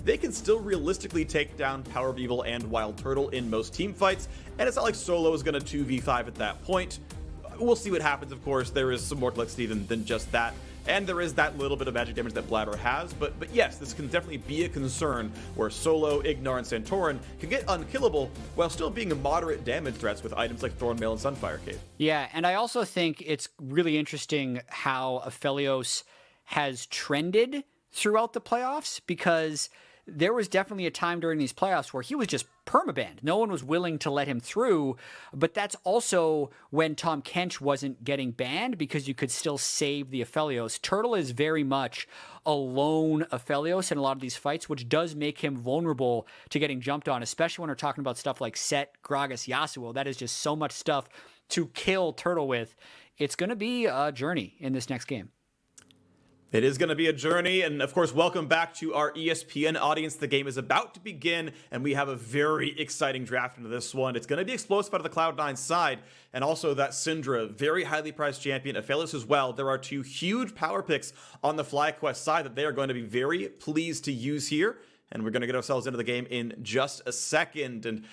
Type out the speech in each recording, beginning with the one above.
they can still realistically take down Power of Evil and Wild Turtle in most team fights, and it's not like Solo is going to 2v5 at that point. We'll see what happens, of course. There is some more complexity than just that. And there is that little bit of magic damage that Blabber has, but yes, this can definitely be a concern where Solo, Ignar, and Santorin can get unkillable while still being moderate damage threats with items like Thornmail and Sunfire Cave. Yeah, and I also think it's really interesting how Aphelios has trended throughout the playoffs, because there was definitely a time during these playoffs where he was just permabanned. No one was willing to let him through, but that's also when Tom Kench wasn't getting banned, because you could still save the Aphelios. Turtle is very much a lone Aphelios in a lot of these fights, which does make him vulnerable to getting jumped on, especially when we're talking about stuff like Set, Gragas, Yasuo. That is just so much stuff to kill Turtle with. It's going to be a journey in this next game. It is going to be a journey, and of course, welcome back to our ESPN audience. The game is about to begin, and we have a very exciting draft into this one. It's going to be explosive out of the Cloud9 side, and also that Syndra, very highly priced champion, Aphelios as well. There are two huge power picks on the FlyQuest side that they are going to be very pleased to use here, and we're going to get ourselves into the game in just a second. And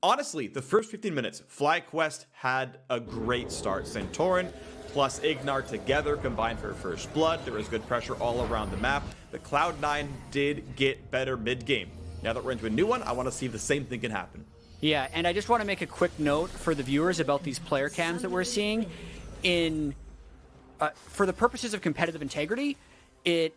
honestly, the first 15 minutes, FlyQuest had a great start. Santorin plus Ignar together combined for first blood. There was good pressure all around the map. The Cloud9 did get better mid-game. Now that we're into a new one, I want to see if the same thing can happen. Yeah, and I just want to make a quick note for the viewers about these player cams that we're seeing. For the purposes of competitive integrity, the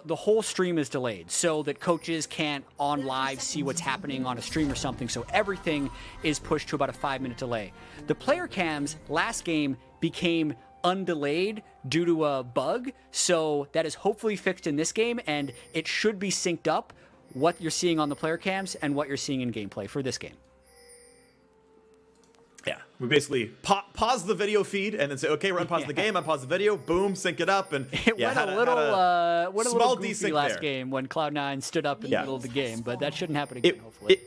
whole stream is delayed so that coaches can't on live see what's happening on a stream or something, so everything is pushed to about a 5-minute delay. The player cams last game became undelayed due to a bug, so that is hopefully fixed in this game, and it should be synced up, what you're seeing on the player cams and what you're seeing in gameplay for this game. Yeah, we basically pause the video feed and then say, okay, we're unpause the game, unpause the video, boom, sync it up, and it went a little goofy last there. Game when Cloud9 stood up in the middle of the game, but that shouldn't happen again, hopefully.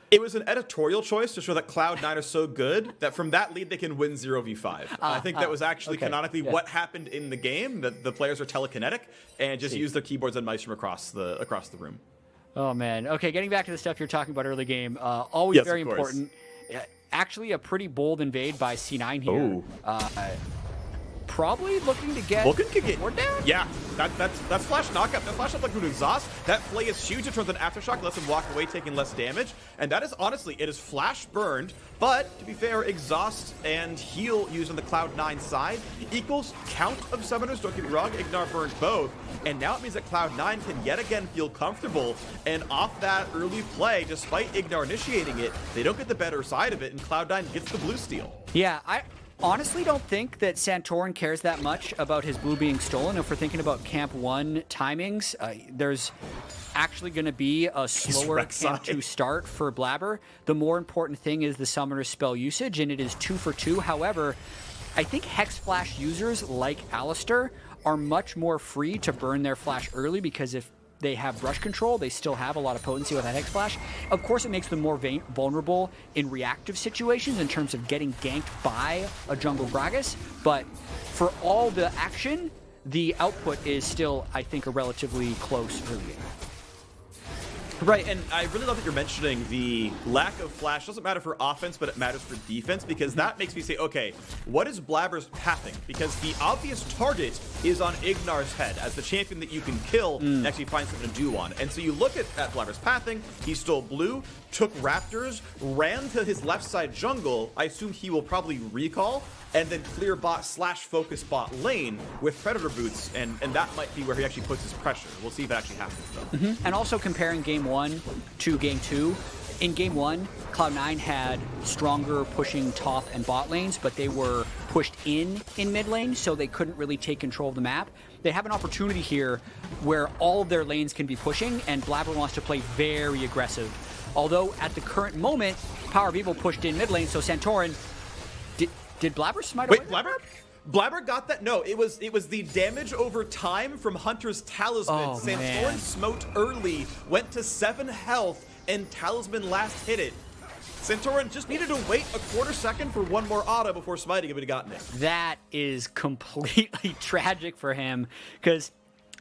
It was an editorial choice to show that Cloud9 are so good that from that lead they can win 0v5. I think that was actually canonically what happened in the game, that the players are telekinetic and just use their keyboards and mice from across the room. Oh, man. Okay, getting back to the stuff you're talking about early game, always very important. Actually, a pretty bold invade by C9 here. Probably looking to get more down. Yeah, that's flash knockup. That flash up like an exhaust. That play is huge. It turns an aftershock, lets him walk away, taking less damage. And that is honestly, it is flash burned. But to be fair, exhaust and heal used on the Cloud9 side equals count of summoners. Don't get me wrong, Ignar burned both. And now it means that Cloud9 can yet again feel comfortable. And off that early play, despite Ignar initiating it, they don't get the better side of it, and Cloud9 gets the blue steal. Yeah, I honestly don't think that Santorin cares that much about his blue being stolen. If we're thinking about Camp 1 timings, there's actually going to be a slower Camp 2 start for Blabber. The more important thing is the Summoner's spell usage, and it is 2 for 2. However, I think Hex Flash users like Alistair are much more free to burn their flash early, because if they have brush control, they still have a lot of potency with that Hex Flash. Of course, it makes them more vulnerable in reactive situations in terms of getting ganked by a jungle Gragas, but for all the action, the output is still, I think, a relatively close early game. Right, and I really love that you're mentioning the lack of flash. Doesn't matter for offense, but it matters for defense, because that makes me say, okay, what is Blabber's pathing? Because the obvious target is on Ignar's head as the champion that you can kill and actually find something to do on. And so you look at Blabber's pathing, he stole blue, took Raptors, ran to his left side jungle. I assume he will probably recall, and then clear bot / focus bot lane with Predator boots, and that might be where he actually puts his pressure. We'll see if it actually happens, though. And also comparing Game 1 to Game 2, in Game 1, Cloud9 had stronger pushing top and bot lanes, but they were pushed in mid lane, so they couldn't really take control of the map. They have an opportunity here where all of their lanes can be pushing, and Blabber wants to play very aggressive. Although, at the current moment, Power of Evil pushed in mid lane, so Santorin... Did Blabber smite away? Wait, Blabber got that? No, it was the damage over time from Hunter's Talisman. Santorin smote early, went to 7 health, and Talisman last hit it. Santorin just needed to wait a quarter second for one more auto before smiting it, but he got it. That is completely tragic for him, because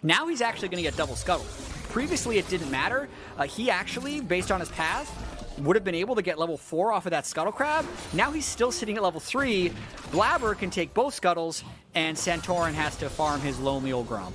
Now he's actually going to get double scuttled. Previously, it didn't matter. He actually, based on his path, would have been able to get level 4 off of that Scuttle Crab. Now he's still sitting at level 3. Blabber can take both Scuttles, and Santorin has to farm his lonely old Gromp.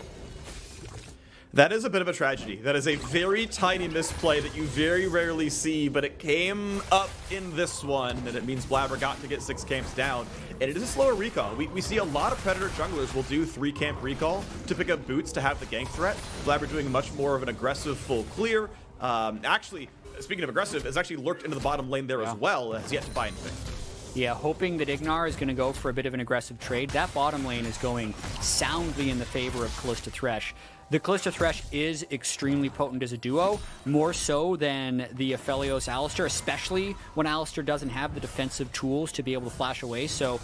That is a bit of a tragedy. That is a very tiny misplay that you very rarely see, but it came up in this one, and it means Blabber got to get 6 camps down. And it is a slower recall. We see a lot of Predator junglers will do 3 camp recall to pick up boots to have the gank threat. Blabber doing much more of an aggressive full clear. Actually, speaking of aggressive, has actually lurked into the bottom lane there as well, has yet to buy anything. Yeah, hoping that Ignar is going to go for a bit of an aggressive trade. That bottom lane is going soundly in the favor of Kalista Thresh. The Kalista Thresh is extremely potent as a duo, more so than the Aphelios Alistar, especially when Alistar doesn't have the defensive tools to be able to flash away. So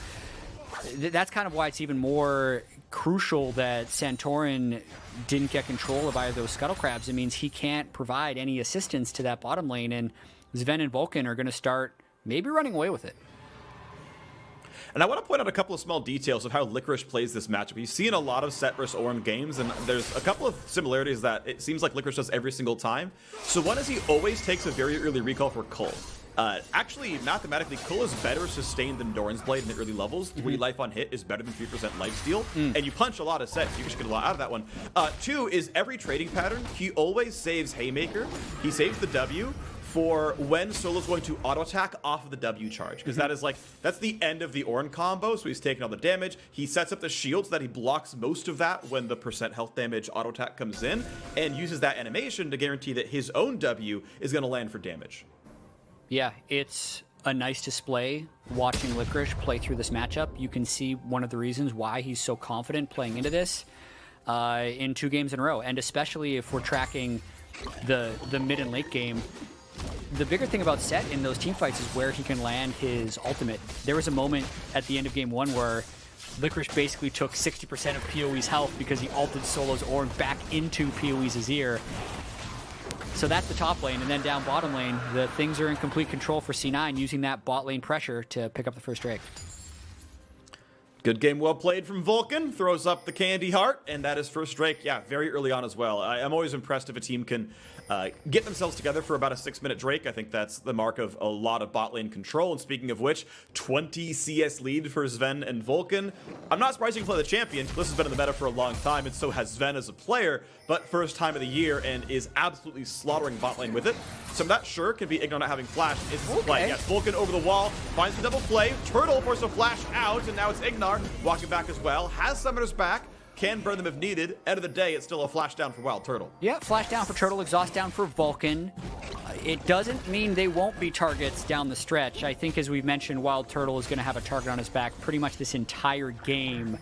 that's kind of why it's even more crucial that Santorin didn't get control of either of those Scuttle Crabs. It means he can't provide any assistance to that bottom lane, and Sven and Vulcan are going to start maybe running away with it. And I want to point out a couple of small details of how Licorice plays this matchup. You've seen a lot of Set vs. Ornn games, and there's a couple of similarities that it seems like Licorice does every single time. So one is he always takes a very early recall for Cull. Actually, mathematically, Cull is better sustained than Doran's Blade in the early levels. 3 life on hit is better than 3% lifesteal, and you punch a lot of sets. You can just get a lot out of that one. 2 is every trading pattern, he always saves Haymaker. He saves the W for when Solo's going to auto attack off of the W charge, because that is that's the end of the Ornn combo. So he's taking all the damage. He sets up the shield so that he blocks most of that when the % health damage auto attack comes in, and uses that animation to guarantee that his own W is going to land for damage. Yeah, it's a nice display watching Licorice play through this matchup. You can see one of the reasons why he's so confident playing into this in 2 games in a row, and especially if we're tracking the mid and late game. The bigger thing about Set in those team fights is where he can land his ultimate. There was a moment at the end of game 1 where Licorice basically took 60% of PoE's health because he ulted Solo's Ornn back into PoE's Azir. So that's the top lane, and then down bottom lane, the things are in complete control for C9, using that bot lane pressure to pick up the first Drake. Good game well played from Vulcan, throws up the candy heart, and that is first Drake, yeah, very early on as well. I'm always impressed if a team can get themselves together for about a 6-minute Drake. I think that's the mark of a lot of bot lane control, and speaking of which, 20 CS lead for Sven and Vulcan. I'm not surprised you can play the champion. This has been in the meta for a long time, and so has Sven as a player, but first time of the year and is absolutely slaughtering bot lane with it. So I'm not sure could be Ignar not having flash. It's play. Yes, Vulcan over the wall, finds the double play. Turtle forces a flash out, and now it's Ignar walking back as well. Has summoners back, can burn them if needed. End of the day, it's still a flash down for Wild Turtle. Yeah, flash down for Turtle, exhaust down for Vulcan. It doesn't mean they won't be targets down the stretch. I think, as we've mentioned, Wild Turtle is going to have a target on his back pretty much this entire game.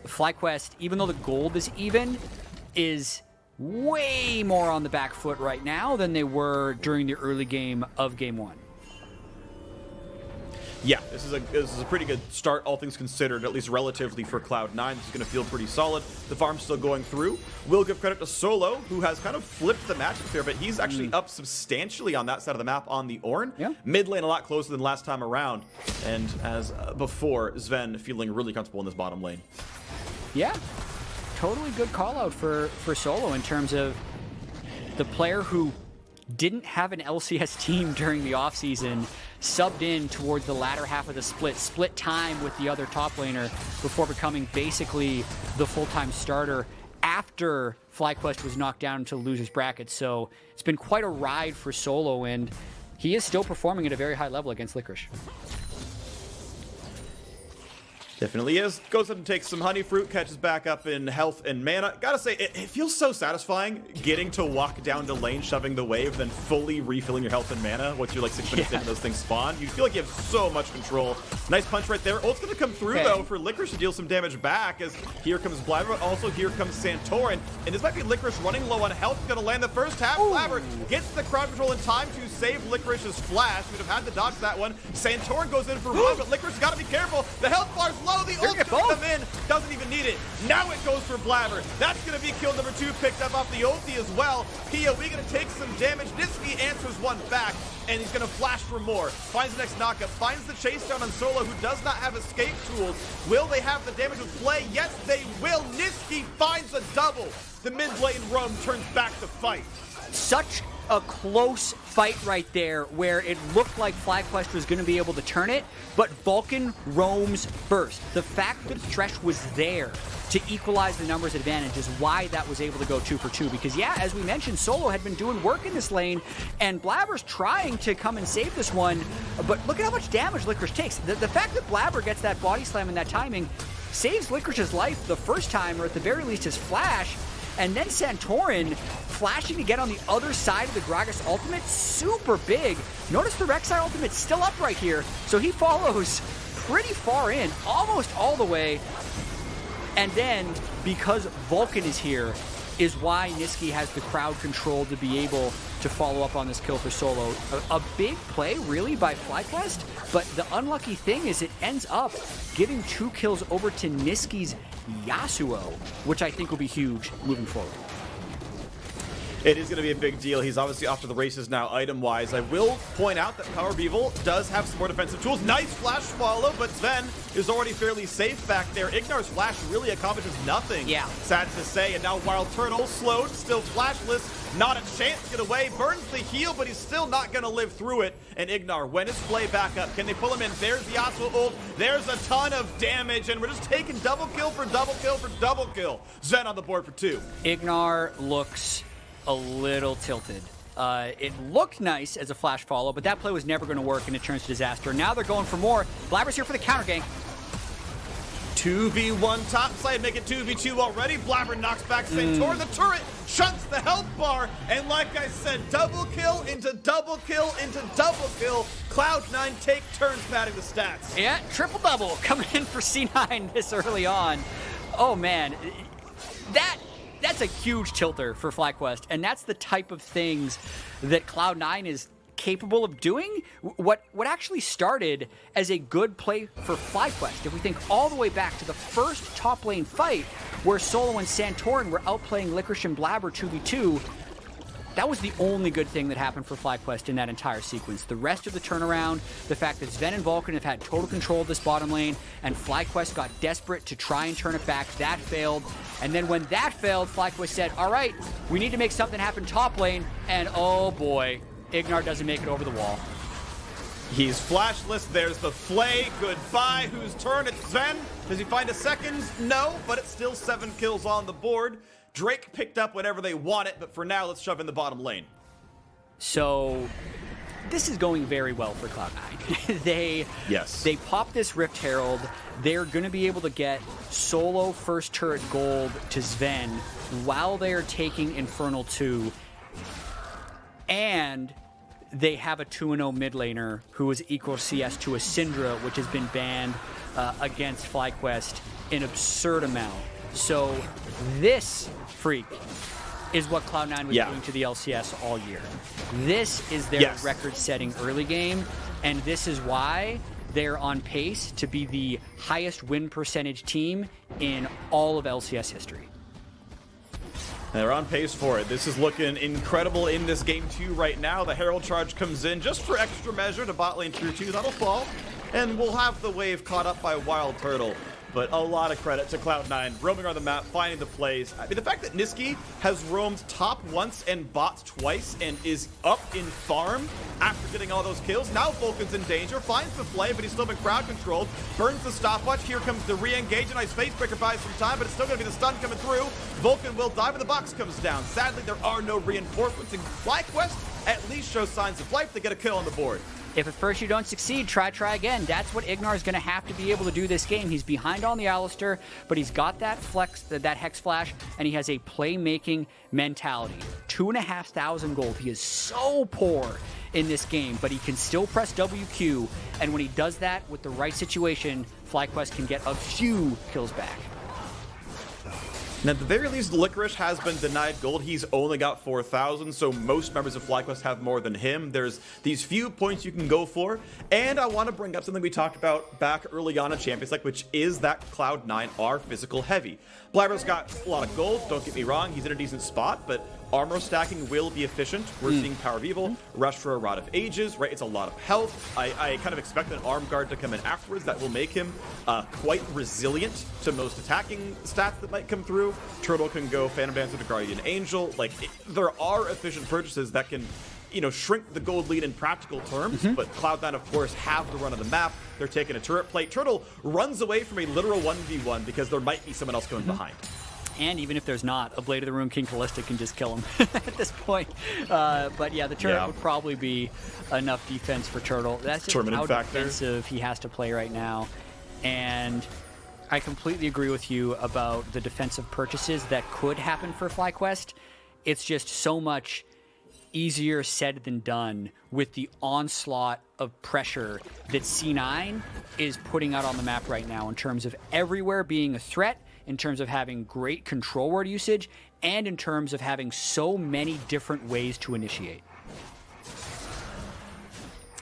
FlyQuest, even though the gold is even, is way more on the back foot right now than they were during the early game of game 1. Yeah, this is a pretty good start, all things considered, at least relatively for Cloud9. This is going to feel pretty solid. The farm's still going through. We'll give credit to Solo, who has kind of flipped the matchup here, but he's actually up substantially on that side of the map on the Ornn. Yeah. Mid lane a lot closer than last time around. And as before, Sven feeling really comfortable in this bottom lane. Yeah, totally good call out for Solo in terms of the player who didn't have an LCS team during the offseason, subbed in towards the latter half of the split time with the other top laner before becoming basically the full-time starter after FlyQuest was knocked down into the loser's bracket. So it's been quite a ride for Solo, and he is still performing at a very high level against Licorice. Definitely is. Goes ahead and takes some honey fruit, catches back up in health and mana. Gotta say, it feels so satisfying getting to walk down to lane, shoving the wave, then fully refilling your health and mana once you're like 6 minutes into those things spawn. You feel like you have so much control. Nice punch right there. Ult's gonna come through though for Licorice to deal some damage back, as here comes Blabber, also here comes Santorin. And this might be Licorice running low on health. He's gonna land the first half. Blabber gets the crowd control in time to save Licorice's flash. We'd have had to dodge that one. Santorin goes in for one, but Licorice gotta be careful. The health bar's low. Oh, the ult's gonna come in. Doesn't even need it. Now it goes for Blabber. That's gonna be kill number 2, picked up off the ulti as well. PoE gonna take some damage. Nisqy answers one back, and he's gonna flash for more. Finds the next knockup, finds the chase down on Solo, who does not have escape tools. Will they have the damage with play? Yes, they will. Nisqy finds a double. The mid lane roam turns back to fight. Such a close fight right there where it looked like FlyQuest was going to be able to turn it, but Vulcan roams first. The fact that Thresh was there to equalize the numbers advantage is why that was able to go 2 for 2, because yeah, as we mentioned, Solo had been doing work in this lane, and Blabber's trying to come and save this one, but look at how much damage Licorice takes. The fact that Blabber gets that body slam in that timing saves Licorice's life the first time, or at the very least his flash. And then Santorin flashing to get on the other side of the Gragas ultimate, super big. Notice the Rek'Sai ultimate's still up right here, so he follows pretty far in, almost all the way. And then, because Vulcan is here, is why Nisqy has the crowd control to be able to follow up on this kill for Solo. A big play, really, by FlyQuest, but the unlucky thing is it ends up giving 2 kills over to Nisqy's Yasuo, which I think will be huge moving forward. It is going to be a big deal. He's obviously off to the races now, item-wise. I will point out that Power Beevil does have some more defensive tools. Nice flash swallow, but Sven is already fairly safe back there. Ignar's flash really accomplishes nothing. Yeah. Sad to say. And now Wild Turtle, slowed, still flashless. Not a chance to get away. Burns the heal, but he's still not going to live through it. And Ignar, when his play back up, can they pull him in? There's the Yasuo ult. There's a ton of damage, and we're just taking double kill for double kill for double kill. Zen on the board for 2. Ignar looks a little tilted. It looked nice as a flash follow, but that play was never going to work, and it turns to disaster. Now they're going for more. Blabber's here for the counter gank. 2v1 top side, make it 2v2 already. Blabber knocks back Santorin. The turret shunts the health bar, and like I said, double kill into double kill into double kill. Cloud9 take turns padding the stats. Yeah, triple-double coming in for C9 this early on. Oh, man. That's a huge tilter for FlyQuest, and that's the type of things that Cloud9 is capable of doing. What actually started as a good play for FlyQuest, if we think all the way back to the first top lane fight where Solo and Santorin were outplaying Licorice and Blabber 2v2, that was the only good thing that happened for FlyQuest in that entire sequence. The rest of the turnaround, the fact that Sven and Vulcan have had total control of this bottom lane, and FlyQuest got desperate to try and turn it back, that failed. And then when that failed, FlyQuest said, all right, we need to make something happen top lane, and oh boy, Ignar doesn't make it over the wall. He's flashless. There's the flay. Goodbye. Whose turn? It's Sven. Does he find a second? No, but it's still 7 kills on the board. Drake picked up whenever they want it, but for now, let's shove in the bottom lane. So this is going very well for Cloud9. They pop this Rift Herald. They're going to be able to get Solo first turret gold to Sven while they're taking Infernal 2. And they have a 2-0 mid laner who is equal CS to a Syndra, which has been banned against FlyQuest an absurd amount. So this freak is what Cloud9 was doing to the LCS all year. This is their record-setting early game, and this is why they're on pace to be the highest win percentage team in all of LCS history. They're on pace for it. This is looking incredible in this game too right now. The Herald Charge comes in just for extra measure to bot lane tier 2. That'll fall, and we'll have the wave caught up by Wild Turtle. But a lot of credit to Cloud9, roaming around the map, finding the plays. I mean, the fact that Nisqy has roamed top once and bot twice and is up in farm after getting all those kills. Now Vulcan's in danger, finds the play, but he's still been crowd controlled. Burns the stopwatch. Here comes the re-engage. A nice face breaker buys some time, but it's still going to be the stun coming through. Vulcan will die, but the box comes down. Sadly, there are no reinforcements. And FlyQuest at least shows signs of life. They get a kill on the board. If at first you don't succeed, try again. That's what Ignar is going to have to be able to do this game. He's behind on the Alistar, but he's got that flex, that Hex Flash, and he has a playmaking mentality. 2,500 gold. He is so poor in this game, but he can still press WQ, and when he does that with the right situation, FlyQuest can get a few kills back. And at the very least, Licorice has been denied gold. He's only got 4,000, so most members of FlyQuest have more than him. There's these few points you can go for, and I want to bring up something we talked about back early on in Champions League, which is that Cloud9 are physical heavy. Blabber's got a lot of gold, don't get me wrong, he's in a decent spot, but armor stacking will be efficient. We're seeing Power of Evil, Rush for a Rod of Ages, right? It's a lot of health. I kind of expect an Arm Guard to come in afterwards that will make him quite resilient to most attacking stats that might come through. Turtle can go Phantom Dancer to Guardian Angel. Like, there are efficient purchases that can, you know, shrink the gold lead in practical terms, but Cloud9, of course, have the run of the map. They're taking a turret plate. Turtle runs away from a literal 1v1 because there might be someone else going behind. And even if there's not, a Blade of the Ruin King Callista can just kill him at this point. But yeah, the turret would probably be enough defense for Turtle. That's just how defensive he has to play right now. And I completely agree with you about the defensive purchases that could happen for FlyQuest. It's just so much easier said than done with the onslaught of pressure that C9 is putting out on the map right now in terms of everywhere being a threat, in terms of having great control word usage, and in terms of having so many different ways to initiate.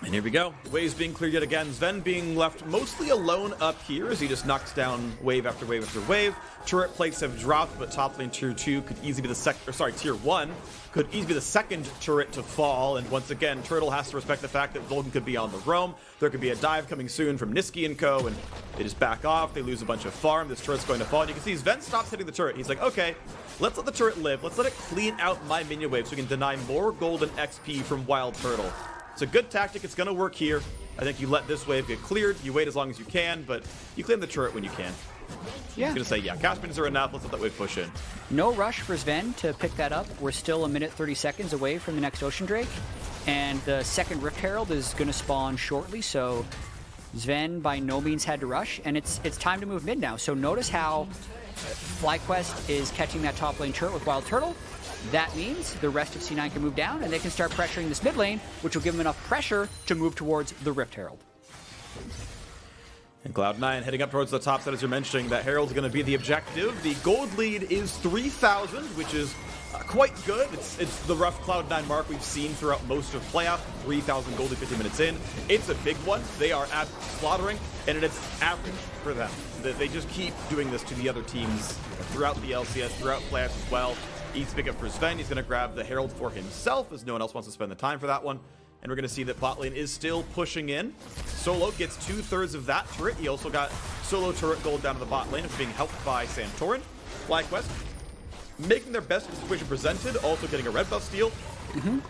And here we go. Waves being cleared yet again. Sven being left mostly alone up here as he just knocks down wave after wave after wave. Turret plates have dropped, but top lane tier 2 could easily be the tier 1 could easily be the second turret to fall. And once again, Turtle has to respect the fact that Vulcan could be on the roam. There could be a dive coming soon from Niski and co, and they just back off. They lose a bunch of farm. This turret's going to fall. And you can see Sven stops hitting the turret. He's like, okay, let's let the turret live. Let's let it clean out my minion wave so we can deny more gold and XP from Wild Turtle. It's a good tactic. It's going to work here. I think you let this wave get cleared. You wait as long as you can, but you claim the turret when you can. Yeah. I'm going to say, yeah, cast minions are enough. Let's let that wave push in. No rush for Sven to pick that up. We're still 1 minute 30 seconds away from the next Ocean Drake. And the second Rift Herald is going to spawn shortly, so Sven by no means had to rush. And it's time to move mid now. So notice how FlyQuest is catching that top lane turret with Wild Turtle. That means the rest of C9 can move down, and they can start pressuring this mid lane, which will give them enough pressure to move towards the Rift Herald. And Cloud9 heading up towards the top side, as you're mentioning. That Herald's going to be the objective. The gold lead is 3,000, which is quite good. It's the rough Cloud9 mark we've seen throughout most of playoff. 3,000 gold 50 minutes in. It's a big one. They are slaughtering, and it's average for them. They just keep doing this to the other teams throughout the LCS, throughout playoffs as well. He's big up for Sven. He's going to grab the Herald for himself, as no one else wants to spend the time for that one. And we're going to see that bot lane is still pushing in. Solo gets 2/3 of that turret. He also got solo turret gold down to the bot lane. It's being helped by Santorin. FlyQuest making their best situation presented, also getting a red buff steal,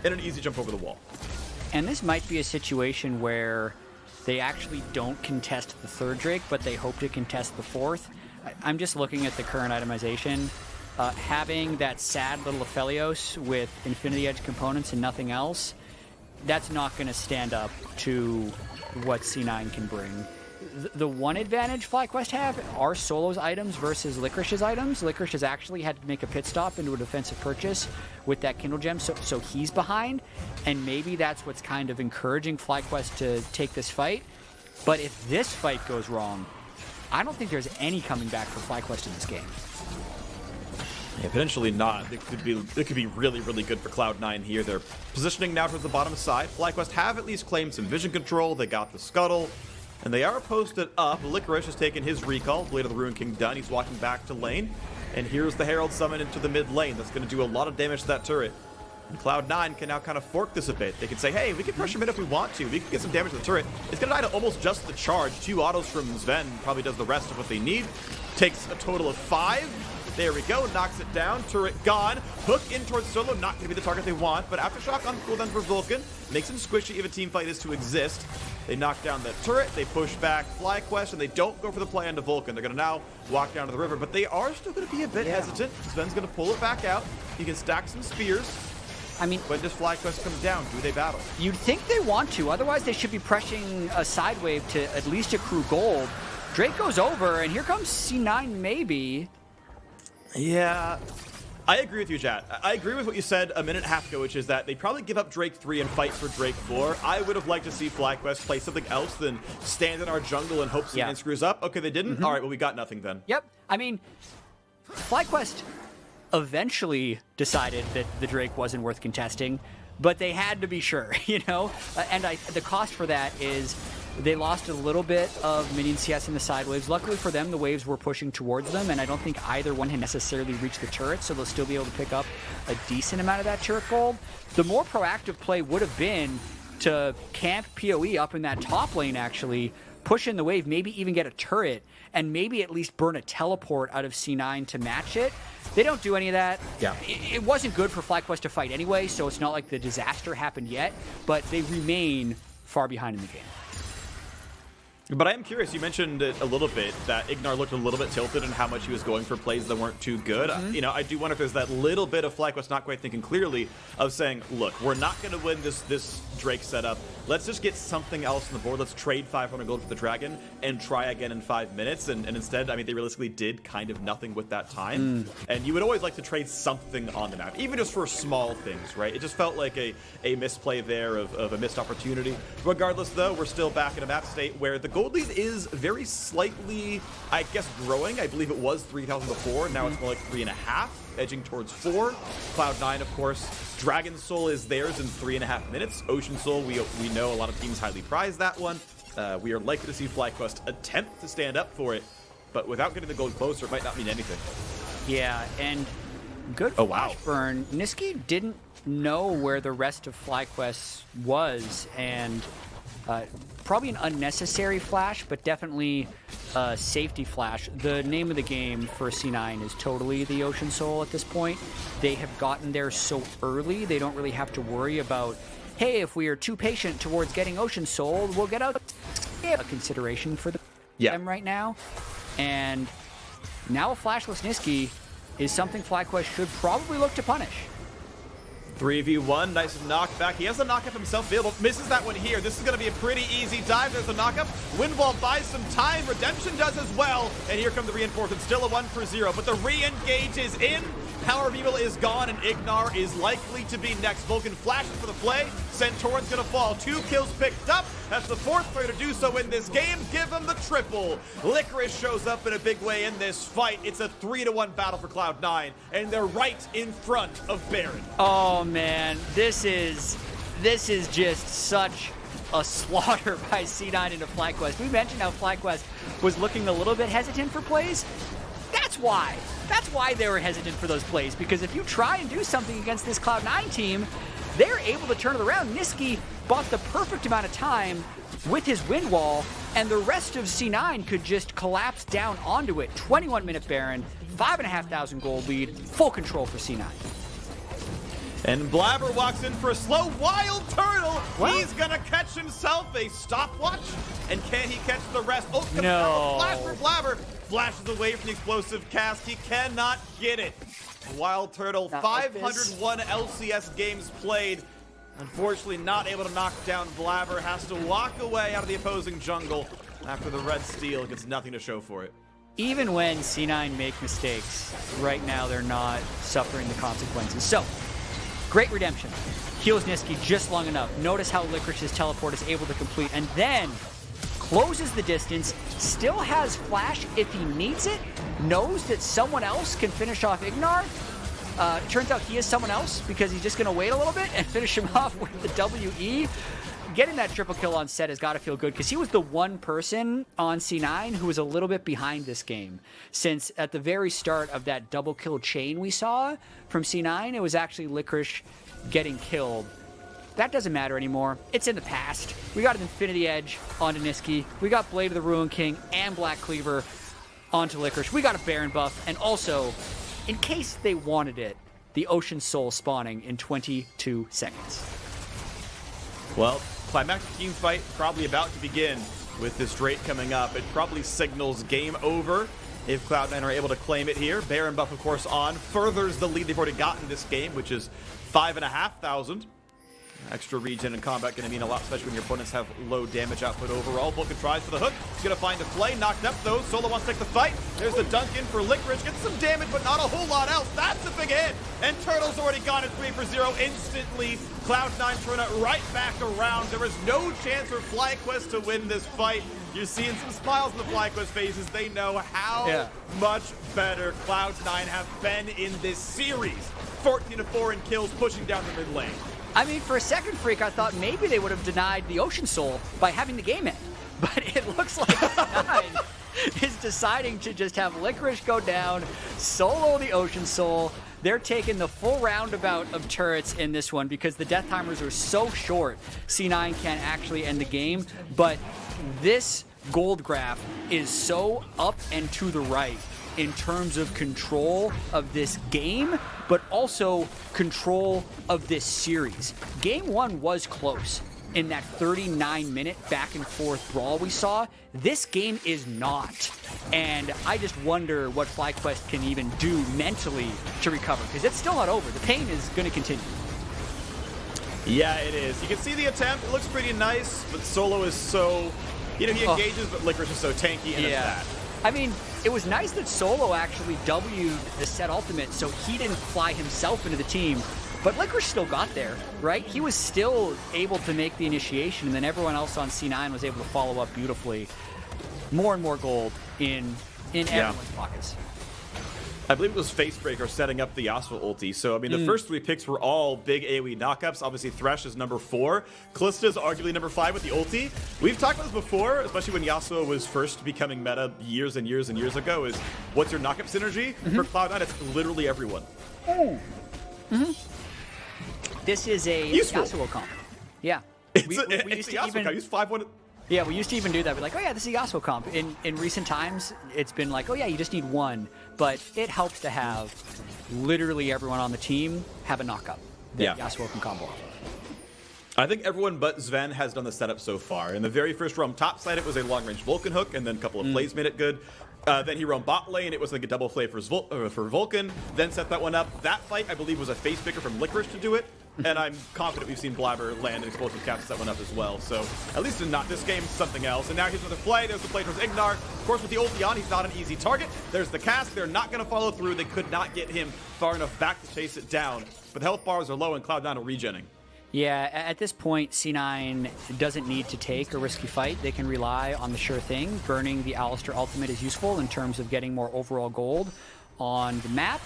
and an easy jump over the wall. And this might be a situation where they actually don't contest the third Drake, but they hope to contest the fourth. I'm just looking at the current itemization. Having that sad little Aphelios with Infinity Edge components and nothing else, that's not going to stand up to what C9 can bring. The one advantage FlyQuest have are Solo's items versus Licorice's items. Licorice has actually had to make a pit stop into a defensive purchase with that Kindle Gem, so he's behind, and maybe that's what's kind of encouraging FlyQuest to take this fight. But if this fight goes wrong, I don't think there's any coming back for FlyQuest in this game. Yeah, potentially not. It could be really, really good for Cloud9 here. They're positioning now towards the bottom side. FlyQuest have at least claimed some vision control. They got the scuttle, and they are posted up. Licorice has taken his recall. Blade of the Ruin King done. He's walking back to lane. And here's the Herald summon into the mid lane. That's going to do a lot of damage to that turret. And Cloud9 can now kind of fork this a bit. They can say, hey, we can pressure mid if we want to. We can get some damage to the turret. It's going to die to almost just the charge. 2 autos from Sven probably does the rest of what they need. Takes a total of 5. There we go, knocks it down, turret gone. Hook in towards Solo, not going to be the target they want, but Aftershock on cooldown for Vulcan. Makes him squishy if a team fight is to exist. They knock down that turret, they push back FlyQuest, and they don't go for the play onto Vulcan. They're going to now walk down to the river, but they are still going to be a bit hesitant. Sven's going to pull it back out. He can stack some spears. I mean, when does FlyQuest come down? Do they battle? You'd think they want to, otherwise they should be pressing a side wave to at least accrue gold. Drake goes over, and here comes C9 maybe. Yeah, I agree with you, Jat. I agree with what you said a minute and a half ago, which is that they probably give up Drake 3 and fight for Drake 4. I would have liked to see FlyQuest play something else than stand in our jungle and hope someone screws up. Okay, they didn't? All right, well, we got nothing then. Yep. I mean, FlyQuest eventually decided that the Drake wasn't worth contesting, but they had to be sure, you know? And the cost for that is they lost a little bit of minion CS in the side waves. Luckily for them, the waves were pushing towards them, and I don't think either one had necessarily reached the turret, so they'll still be able to pick up a decent amount of that turret gold. The more proactive play would have been to camp PoE up in that top lane, actually, push in the wave, maybe even get a turret, and maybe at least burn a teleport out of C9 to match it. They don't do any of that. Yeah. It wasn't good for FlyQuest to fight anyway, so it's not like the disaster happened yet, but they remain far behind in the game. But I am curious, you mentioned it a little bit, that Ignar looked a little bit tilted in how much he was going for plays that weren't too good. You know, I do wonder if there's that little bit of FlyQuest not quite thinking clearly of saying, look, we're not going to win this Drake setup. Let's just get something else on the board. Let's trade 500 gold for the Dragon and try again in 5 minutes. And instead, I mean, they realistically did kind of nothing with that time. And you would always like to trade something on the map, even just for small things, right? It just felt like a misplay there of a missed opportunity. Regardless, though, we're still back in a map state where the gold lead is very slightly, I guess, growing. I believe it was 3,000 before. Now it's more like 3.5, edging towards 4. Cloud9, of course. Dragon Soul is theirs in 3.5 minutes. Ocean Soul, we know a lot of teams highly prize that one. We are likely to see FlyQuest attempt to stand up for it, but without getting the gold closer, it might not mean anything. Yeah, and good flash burn. Niski didn't know where the rest of FlyQuest was, and probably an unnecessary flash, but definitely a safety flash. The name of the game for C9 is totally the Ocean Soul at this point. They have gotten there so early, they don't really have to worry about, hey, if we are too patient towards getting Ocean Soul, we'll get out a consideration for them right now. And now a flashless Niski is something FlyQuest should probably look to punish. 3v1, nice knockback. He has a knockup himself available. Misses that one here. This is going to be a pretty easy dive. There's a knockup. Windwall buys some time. Redemption does as well. And here come the reinforcements. Still a 1-for-0. But the re-engage is in. Power of Evil is gone, and Ignar is likely to be next. Vulcan flashes for the play. Centaur's going to fall. 2 kills picked up. That's the 4th player to do so in this game. Give him the triple. Licorice shows up in a big way in this fight. It's a 3-1 battle for Cloud9, and they're right in front of Baron. Oh man, this is just such a slaughter by C9 into FlyQuest. We mentioned how FlyQuest was looking a little bit hesitant for plays. That's why. That's why they were hesitant for those plays, because if you try and do something against this Cloud9 team, they're able to turn it around. Niski bought the perfect amount of time with his wind wall, and the rest of C9 could just collapse down onto it. 21-minute Baron, 5,500 gold lead, full control for C9. And Blabber walks in for a slow Wild Turtle. What? He's gonna catch himself a stopwatch. And can he catch the rest? Oh, no. Flash for Blabber. Flashes away from the explosive cast. He cannot get it. Wild Turtle, Not 501 LCS games played. Unfortunately, not able to knock down Blabber. Has to walk away out of the opposing jungle after the red steel gets nothing to show for it. Even when C9 make mistakes, right now they're not suffering the consequences. So, great redemption. Heals Niski just long enough. Notice how Licorice's teleport is able to complete, and then closes the distance, still has flash if he needs it, knows that someone else can finish off Ignar. Turns out he is someone else because he's just going to wait a little bit and finish him off with the WE. Getting that triple kill on set has got to feel good because he was the one person on C9 who was a little bit behind this game. Since at the very start of that double kill chain we saw from C9, it was actually Licorice getting killed. That doesn't matter anymore. It's in the past. We got an Infinity Edge onto Niski. We got Blade of the Ruin King and Black Cleaver onto Licorice. We got a Baron buff. And also, in case they wanted it, the Ocean Soul spawning in 22 seconds. Well, climactic team fight probably about to begin with this Drake coming up. It probably signals game over if Cloud9 are able to claim it here. Baron buff, of course, on. Furthers the lead they've already gotten this game, which is 5,500. Extra regen and combat going to mean a lot, especially when your opponents have low damage output overall. Vulcan tries for the hook. He's going to find a play. Knocked up, though. Solo wants to take the fight. There's the dunk in for Licorice. Gets some damage, but not a whole lot else. That's a big hit. And Turtle's already gone at 3-for-0 instantly. Cloud9 throwing it right back around. There is no chance for FlyQuest to win this fight. You're seeing some smiles in the FlyQuest faces. They know how much better Cloud9 have been in this series. 14-4 in kills, pushing down the mid lane. I mean, for a second, Freak, I thought maybe they would have denied the Ocean Soul by having the game in. But it looks like C9 is deciding to just have Licorice go down, solo the Ocean Soul. They're taking the full roundabout of turrets in this one because the death timers are so short, C9 can't actually end the game. But this gold graph is so up and to the right in terms of control of this game, but also control of this series. Game 1 was close in that 39-minute back-and-forth brawl we saw. This game is not. And I just wonder what FlyQuest can even do mentally to recover, because it's still not over. The pain is going to continue. Yeah, it is. You can see the attempt. It looks pretty nice, but Solo is so... he engages, but Licorice is so tanky, and it's bad. I mean, it was nice that Solo actually W'd the set ultimate, so he didn't fly himself into the team. But Licorice still got there, right? He was still able to make the initiation, and then everyone else on C9 was able to follow up beautifully. More and more gold in everyone's pockets. I believe it was Facebreaker setting up the Yasuo ulti. So, I mean, the first 3 picks were all big AoE knockups. Obviously, Thresh is number 4. Kalista is arguably number 5 with the ulti. We've talked about this before, especially when Yasuo was first becoming meta years and years and years ago, is what's your knockup synergy? For Cloud9, it's literally everyone. This is a Yasuo comp. Yeah. We used to Yasuo comp. Use 5-1. Yeah, we used to even do that. We're like, oh yeah, this is a Yasuo comp. In recent times, it's been like, oh yeah, you just need one. But it helps to have literally everyone on the team have a knockup that Yasuo can combo off of. I think everyone but Sven has done the setup so far. In the very first roam topside, it was a long-range Vulcan hook, and then a couple of plays made it good. Then he roamed bot lane. It was like a double play for Vulcan. Then set that one up. That fight, I believe, was a face picker from Licorice to do it. And I'm confident we've seen Blabber land an explosive cap to set one up as well. So at least in not this game, something else. And now here's another play. There's the play towards Ignar. Of course, with the ulti on, he's not an easy target. There's the cast. They're not going to follow through. They could not get him far enough back to chase it down. But the health bars are low, and Cloud9 are regenning. Yeah, at this point, C9 doesn't need to take a risky fight. They can rely on the sure thing. Burning the Alistar ultimate is useful in terms of getting more overall gold on the map.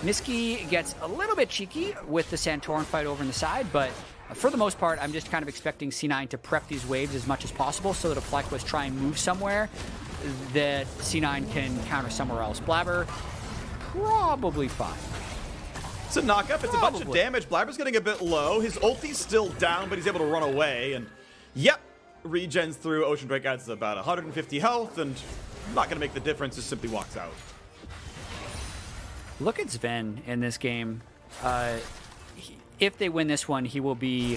Niski gets a little bit cheeky with the Santorin fight over on the side, but for the most part, I'm just kind of expecting C9 to prep these waves as much as possible so that if FlyQuest try and move somewhere, that C9 can counter somewhere else. Blabber, probably fine. It's a knockup. It's a bunch of damage. Blabber's getting a bit low. His ulti's still down, but he's able to run away. And yep, regens through. Ocean Drake adds about 150 health, and not going to make the difference. Just simply walks out. Look at Sven in this game. If they win this one, he will be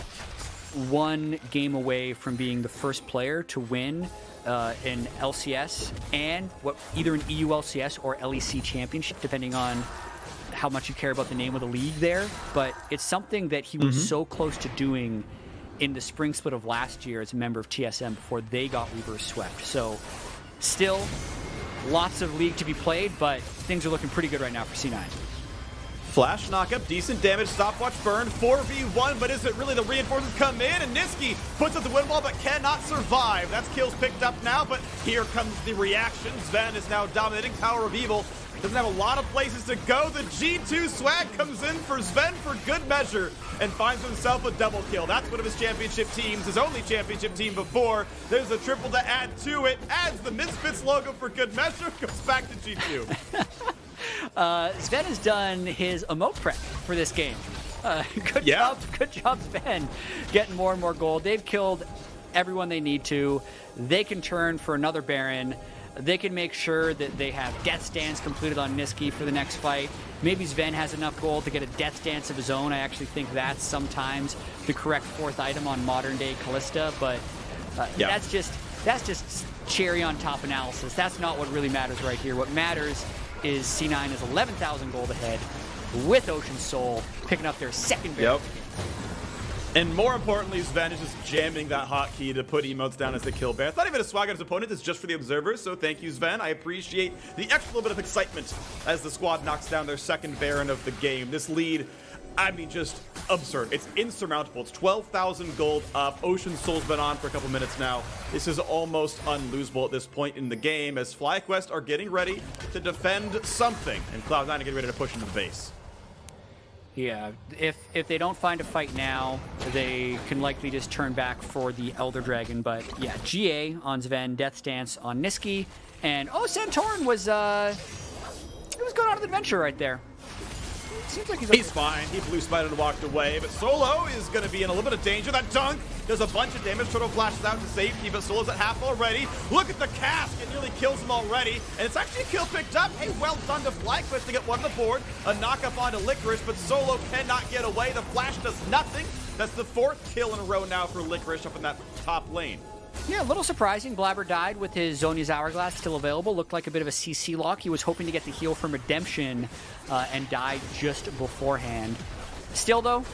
one game away from being the first player to win an LCS and either an EU LCS or LEC championship, depending on how much you care about the name of the league there. But it's something that he was so close to doing in the spring split of last year as a member of TSM before they got reverse swept. So still lots of league to be played, but things are looking pretty good right now for C9. Flash knockup, decent damage, stopwatch burn, 4v1, but is it really? The reinforcements come in, and Niski puts up the win wall, but cannot survive. That's kills picked up now, but here comes the reaction. Sven is now dominating. Tower of Evil doesn't have a lot of places to go. The G2 swag comes in for Sven for good measure and finds himself a double kill. That's one of his championship teams, his only championship team before. There's a triple to add to it, adds the Misfits logo for good measure, goes back to G2. Sven has done his emote prep for this game. Good job, Sven, getting more and more gold. They've killed everyone they need to. They can turn for another Baron. They can make sure that they have Death Stance completed on Niski for the next fight. Maybe Sven has enough gold to get a Death Stance of his own. I actually think that's sometimes the correct fourth item on modern-day Kalista, but that's just cherry on top analysis. That's not what really matters right here. What matters is C9 is 11,000 gold ahead with Ocean Soul picking up their second Baron. And more importantly, Sven is just jamming that hotkey to put emotes down as the kill ban. It's not even a swag on his opponent, it's just for the observers, so thank you, Sven. I appreciate the extra little bit of excitement as the squad knocks down their second Baron of the game. This lead, I mean, just absurd. It's insurmountable. It's 12,000 gold up. Ocean Soul's been on for a couple minutes now. This is almost unlosable at this point in the game as FlyQuest are getting ready to defend something, and Cloud9 are getting ready to push into the base. Yeah, if they don't find a fight now, they can likely just turn back for the Elder Dragon. But yeah, GA on Sven, Death Stance on Niski, and oh, Santorin was going on an adventure right there. Seems like he's fine. He blue spied and walked away, but Solo is going to be in a little bit of danger. That dunk does a bunch of damage. Turtle flashes out to safety, but Solo's at half already. Look at the cast. It nearly kills him already, and it's actually a kill picked up. Hey, well done to FlyQuest to get one on the board. A knock up onto Licorice, but Solo cannot get away. The flash does nothing. That's the 4th kill in a row now for Licorice up in that top lane. Yeah, a little surprising. Blabber died with his Zhonya's Hourglass still available. Looked like a bit of a CC lock. He was hoping to get the heal from Redemption and died just beforehand. Still, though,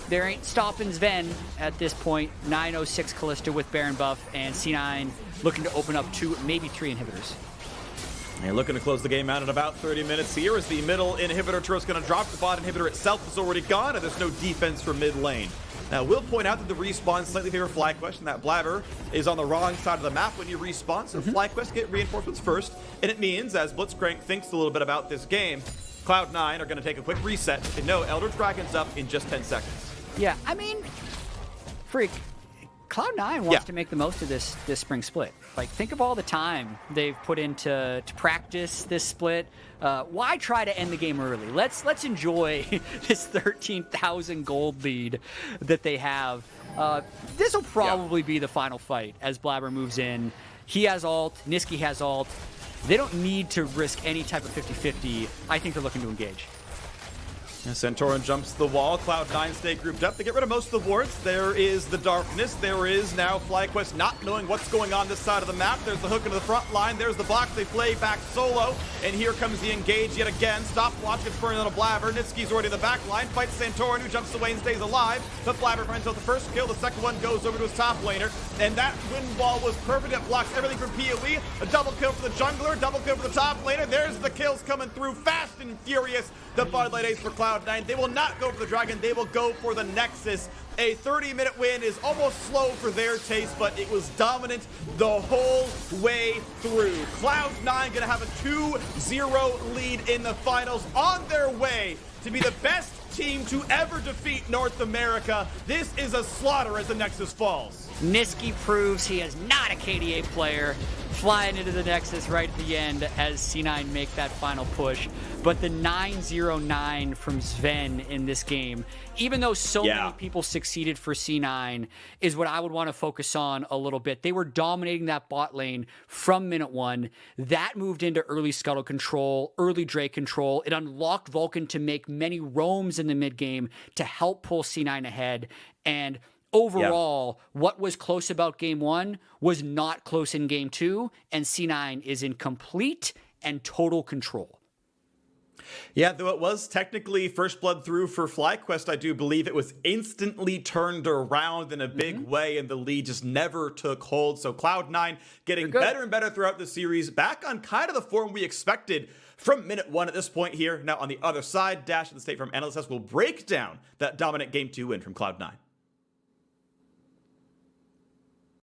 there ain't stopping Sven at this point. 906 Kalista with Baron buff, and C9 looking to open up 2, maybe 3 inhibitors. And looking to close the game out in about 30 minutes here as the middle inhibitor turret's going to drop. The bot inhibitor itself is already gone, and there's no defense for mid lane. Now, we'll point out that the respawn slightly favor FlyQuest, and that Blabber is on the wrong side of the map when you respawn, so FlyQuest get reinforcements first, and it means, as Blitzcrank thinks a little bit about this game, Cloud9 are going to take a quick reset, and no, Elder Dragon's up in just 10 seconds. Yeah, I mean, Freak, Cloud9 wants to make the most of this spring split. Like, think of all the time they've put into practice this split. Why try to end the game early? Let's enjoy this 13,000 gold lead that they have. This will probably be the final fight as Blabber moves in. He has ult, Niski has ult. They don't need to risk any type of 50-50. I think they're looking to engage. Santorin jumps the wall. Cloud9 stay grouped up. They get rid of most of the wards. There is the darkness. There is now FlyQuest not knowing what's going on this side of the map. There's the hook into the front line. There's the box. They play back Solo. And here comes the engage yet again. Stopwatch gets burned on a Blabber. Nitski's already in the back line. Fights Santorin, who jumps away and stays alive. But Blabber finds out the first kill. The second one goes over to his top laner. And that wind wall was perfect. It blocks everything from PoE. A double kill for the jungler. Double kill for the top laner. There's the kills coming through fast and furious. The Bud Light Ace for Cloud9. They will not go for the Dragon. They will go for the Nexus. A 30-minute win is almost slow for their taste, but it was dominant the whole way through. Cloud9 gonna have a 2-0 lead in the finals, on their way to be the best team to ever defeat North America. This is a slaughter as the Nexus falls. Niski proves he is not a KDA player, flying into the Nexus right at the end as C9 make that final push. But the 9-0-9 from Sven in this game, even though so many people succeeded for C9, is what I would want to focus on a little bit. They were dominating that bot lane from minute 1. That moved into early Scuttle control, early Drake control. It unlocked Vulcan to make many roams in the mid game to help pull C9 ahead. And overall, what was close about game 1 was not close in game 2, and C9 is in complete and total control. Yeah, though it was technically first blood through for FlyQuest, I do believe it was instantly turned around in a big way, and the lead just never took hold. So Cloud9 getting better and better throughout the series, back on kind of the form we expected from minute 1 at this point here. Now on the other side, Dash of the State Farm Analyst will break down that dominant game 2 win from Cloud9.